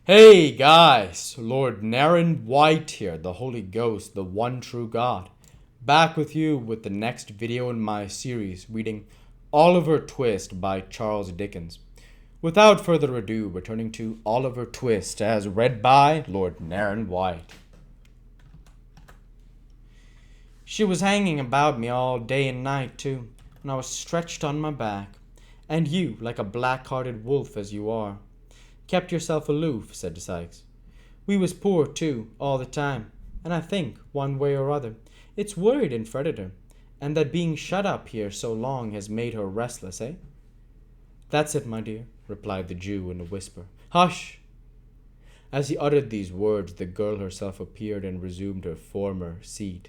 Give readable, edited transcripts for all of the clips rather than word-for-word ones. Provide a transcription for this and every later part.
Hey guys, Lord Naren White here, the Holy Ghost, the one true God. Back with you with the next video in my series reading Oliver Twist by Charles Dickens. Without further ado, returning to Oliver Twist as read by Lord Naren White. She was hanging about me all day and night too, and I was stretched on my back. And you, like a black-hearted wolf as you are, kept yourself aloof, said Sykes. We was poor, too, all the time, and I think, one way or other, it's worried and fretted her, and that being shut up here so long has made her restless, eh? That's it, my dear, replied the Jew in a whisper. Hush! As he uttered these words, the girl herself appeared and resumed her former seat.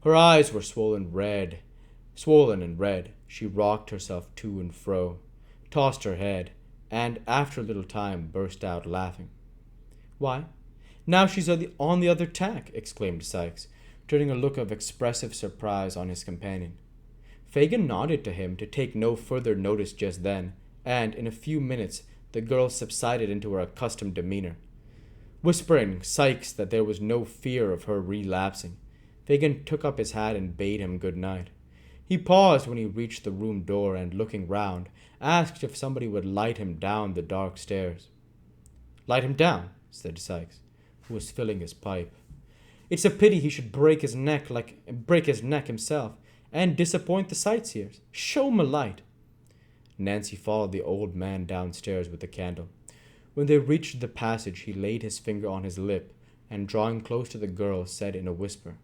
Her eyes were swollen and red. She rocked herself to and fro, tossed her head, and after a little time burst out laughing. Why, now she's on the other tack, exclaimed Sykes, turning a look of expressive surprise on his companion. Fagin nodded to him to take no further notice just then, and in a few minutes the girl subsided into her accustomed demeanor. Whispering Sykes that there was no fear of her relapsing, Fagin took up his hat and bade him good night. He paused when he reached the room door and, looking round, asked if somebody would light him down the dark stairs. Light him down, said Sykes, who was filling his pipe. It's a pity he should break his neck himself, and disappoint the sightseers. Show him a light. Nancy followed the old man downstairs with the candle. When they reached the passage, he laid his finger on his lip, and drawing close to the girl, said in a whisper,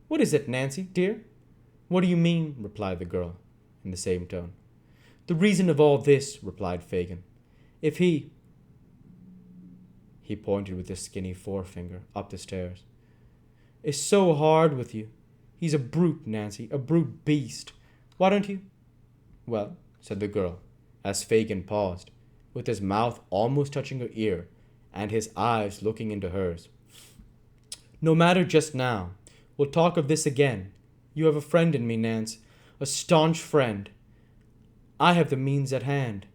What is it, Nancy, dear? What do you mean? Replied the girl, in the same tone. The reason of all this, replied Fagin. If he pointed with his skinny forefinger up the stairs, is so hard with you. He's a brute, Nancy, a brute beast. Why don't you? Well, said the girl, as Fagin paused, with his mouth almost touching her ear, and his eyes looking into hers. No matter just now. We'll talk of this again. You have a friend in me, Nance, a staunch friend. I have the means at hand.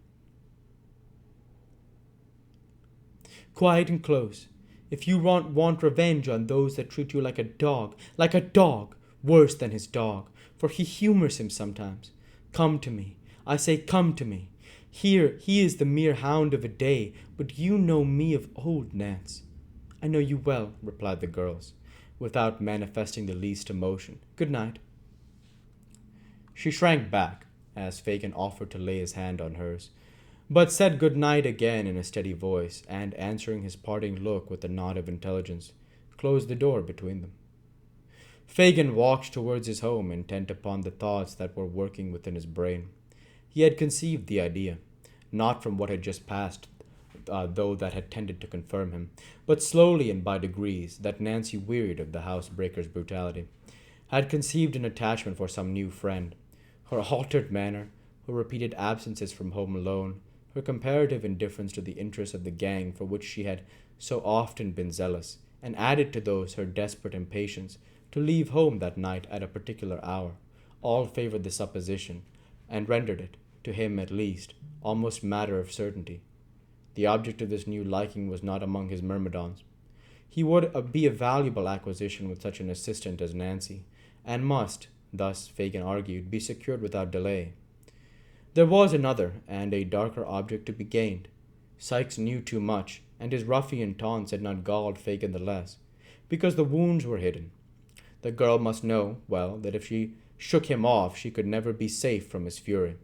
Quiet and close. If you want revenge on those that treat you like a dog, worse than his dog, for he humors him sometimes. Come to me. I say come to me. Here he is the mere hound of a day, but you know me of old, Nance. I know you well, replied the girls, without manifesting the least emotion. Good night. She shrank back, as Fagin offered to lay his hand on hers, but said good night again in a steady voice, and answering his parting look with a nod of intelligence, closed the door between them. Fagin walked towards his home, intent upon the thoughts that were working within his brain. He had conceived the idea, not from what had just passed, though that had tended to confirm him, but slowly and by degrees, that Nancy, wearied of the housebreaker's brutality, had conceived an attachment for some new friend. Her altered manner, her repeated absences from home alone, her comparative indifference to the interests of the gang for which she had so often been zealous, and added to those her desperate impatience to leave home that night at a particular hour, all favored the supposition, and rendered it, to him at least, almost matter of certainty. The object of this new liking was not among his myrmidons. He would be a valuable acquisition with such an assistant as Nancy, and must, thus Fagin argued, be secured without delay. There was another and a darker object to be gained. Sykes knew too much, and his ruffian taunts had not galled Fagin the less, because the wounds were hidden. The girl must know, well, that if she shook him off she could never be safe from his fury,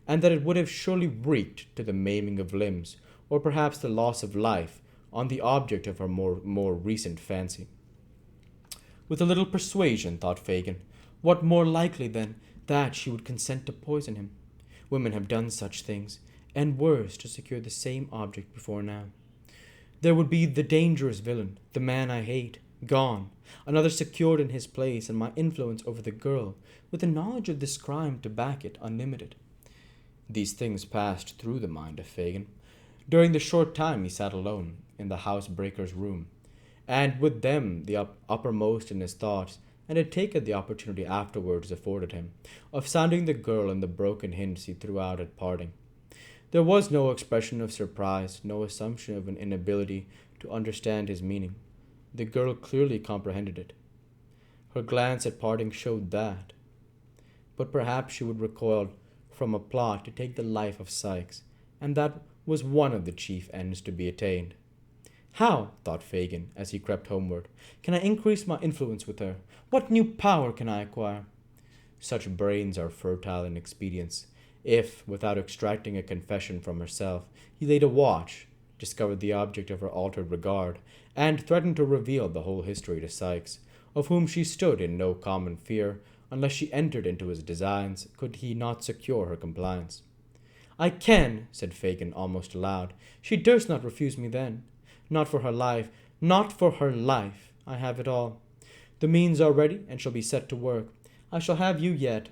and that it would have surely wreaked to the maiming of limbs, or perhaps the loss of life, on the object of her more recent fancy. With a little persuasion, thought Fagin, what more likely than that she would consent to poison him? Women have done such things, and worse, to secure the same object before now. There would be the dangerous villain, the man I hate, gone, another secured in his place, and my influence over the girl, with the knowledge of this crime to back it, unlimited. These things passed through the mind of Fagin during the short time he sat alone in the housebreaker's room, and with them the uppermost in his thoughts, and had taken the opportunity afterwards afforded him of sounding the girl in the broken hints he threw out at parting. There was no expression of surprise, no assumption of an inability to understand his meaning. The girl clearly comprehended it. Her glance at parting showed that. But perhaps she would recoil from a plot to take the life of Sykes, and that was one of the chief ends to be attained. How, thought Fagin, as he crept homeward, can I increase my influence with her? What new power can I acquire? Such brains are fertile in expedients. If, without extracting a confession from herself, he laid a watch, discovered the object of her altered regard, and threatened to reveal the whole history to Sykes, of whom she stood in no common fear, unless she entered into his designs, could he not secure her compliance. I can, said Fagin almost aloud. She durst not refuse me then. Not for her life, not for her life. I have it all. The means are ready, and shall be set to work. I shall have you yet.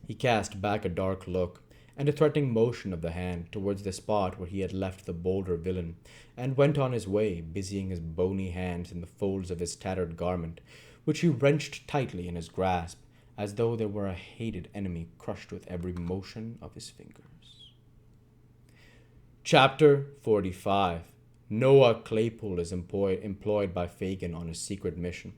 He cast back a dark look, and a threatening motion of the hand towards the spot where he had left the bolder villain, and went on his way, busying his bony hands in the folds of his tattered garment, which he wrenched tightly in his grasp, as though there were a hated enemy crushed with every motion of his fingers. Chapter 45. Noah Claypole is employed by Fagin on a secret mission.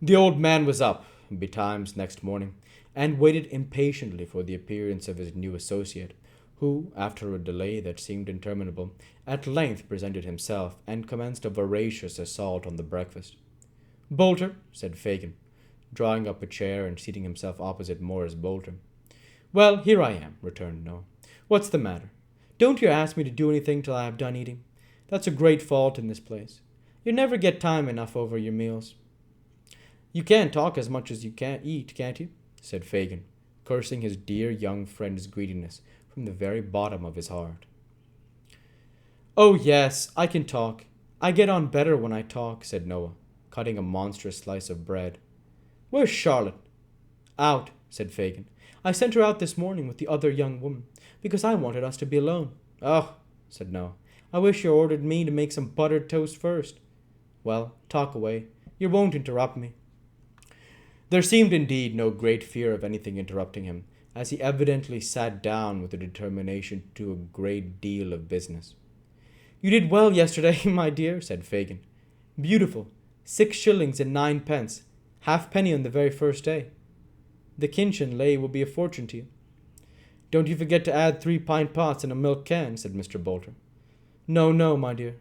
The old man was up betimes next morning, and waited impatiently for the appearance of his new associate, who, after a delay that seemed interminable, at length presented himself, and commenced a voracious assault on the breakfast. "Bolter," said Fagin, drawing up a chair and seating himself opposite Morris Bolter. "Well, here I am," returned Noah. "What's the matter? Don't you ask me to do anything till I have done eating? That's a great fault in this place. You never get time enough over your meals." "You can't talk as much as you can't eat, can't you?" said Fagin, cursing his dear young friend's greediness from the very bottom of his heart. "Oh, yes, I can talk. I get on better when I talk," said Noah, cutting a monstrous slice of bread. "Where's Charlotte?" "Out," said Fagin. "I sent her out this morning with the other young woman, because I wanted us to be alone." "Oh," said Noah, "I wish you ordered me to make some buttered toast first." "Well, talk away. You won't interrupt me." There seemed indeed no great fear of anything interrupting him, as he evidently sat down with a determination to do a great deal of business. "You did well yesterday, my dear," said Fagin. "Beautiful. 6 shillings and 9 pence. Halfpenny on the very first day. The kinchin lay will be a fortune to you." "Don't you forget to add 3 pint pots and a milk can," said Mr. Bolter. No, my dear.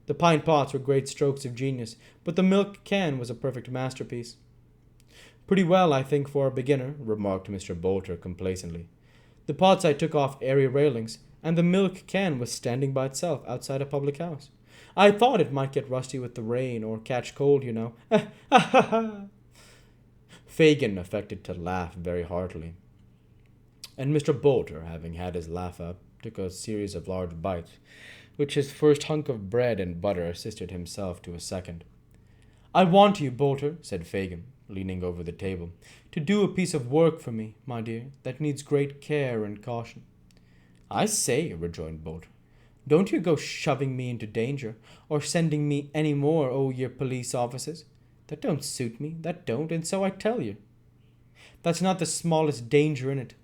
The pint pots were great strokes of genius, but the milk can was a perfect masterpiece." "Pretty well, I think, for a beginner," remarked Mr. Bolter complacently. "The pots I took off area railings, and the milk can was standing by itself outside a public house. I thought it might get rusty with the rain, or catch cold, you know." Fagin affected to laugh very heartily, and Mr. Bolter, having had his laugh up, took a series of large bites, which his first hunk of bread and butter assisted himself to a second. "I want you, Bolter," said Fagin, leaning over the table, "to do a piece of work for me, my dear, that needs great care and caution." "I say," rejoined Bolter, "don't you go shoving me into danger, or sending me any more your police officers. That don't suit me, that don't, and so I tell you." "That's not the smallest danger in it.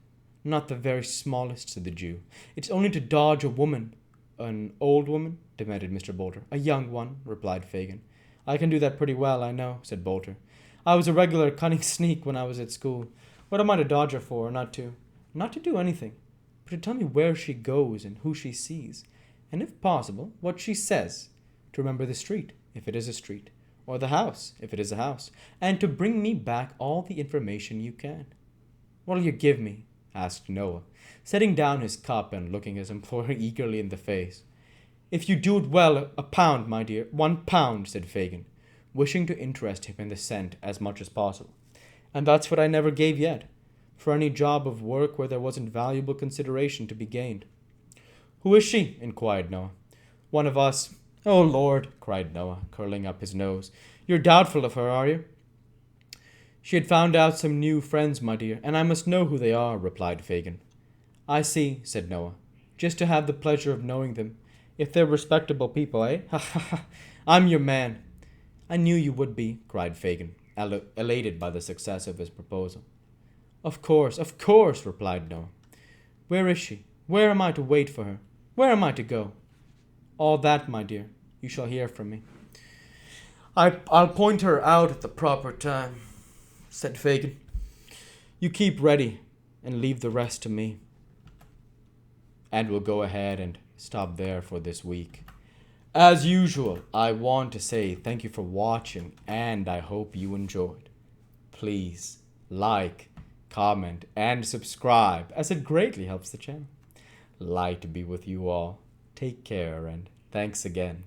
Not the very smallest," said the Jew. "It's only to dodge a woman." "An old woman?" demanded Mr. Bolter. "A young one," replied Fagin. "I can do that pretty well, I know," said Bolter. "I was a regular cunning sneak when I was at school. What am I to dodge her for? Not to do anything, but to tell me where she goes and who she sees, and if possible, what she says, to remember the street, if it is a street, or the house, if it is a house, and to bring me back all the information you can." "What'll you give me?" asked Noah, setting down his cup and looking his employer eagerly in the face. "If you do it well, £1, my dear. £1, said Fagin, wishing to interest him in the cent as much as possible. "And that's what I never gave yet, for any job of work where there wasn't valuable consideration to be gained." "Who is she?" inquired Noah. "One of us." "Oh, Lord," cried Noah, curling up his nose. "You're doubtful of her, are you?" "She had found out some new friends, my dear, and I must know who they are," replied Fagin. "I see," said Noah. "Just to have the pleasure of knowing them. If they're respectable people, eh? Ha ha ha! I'm your man." "I knew you would be," cried Fagin, elated by the success of his proposal. Of course," replied Noah. "Where is she?" Where am I to wait for her? Where am I to go? All that, my dear, you shall hear from me. I'll point her out at the proper time, said Fagin. You keep ready and leave the rest to me. And we'll go ahead and stop there for this week. As usual, I want to say thank you for watching, and I hope you enjoyed. Please like, comment, and subscribe, as it greatly helps the channel. Light be with you all. Take care, and thanks again.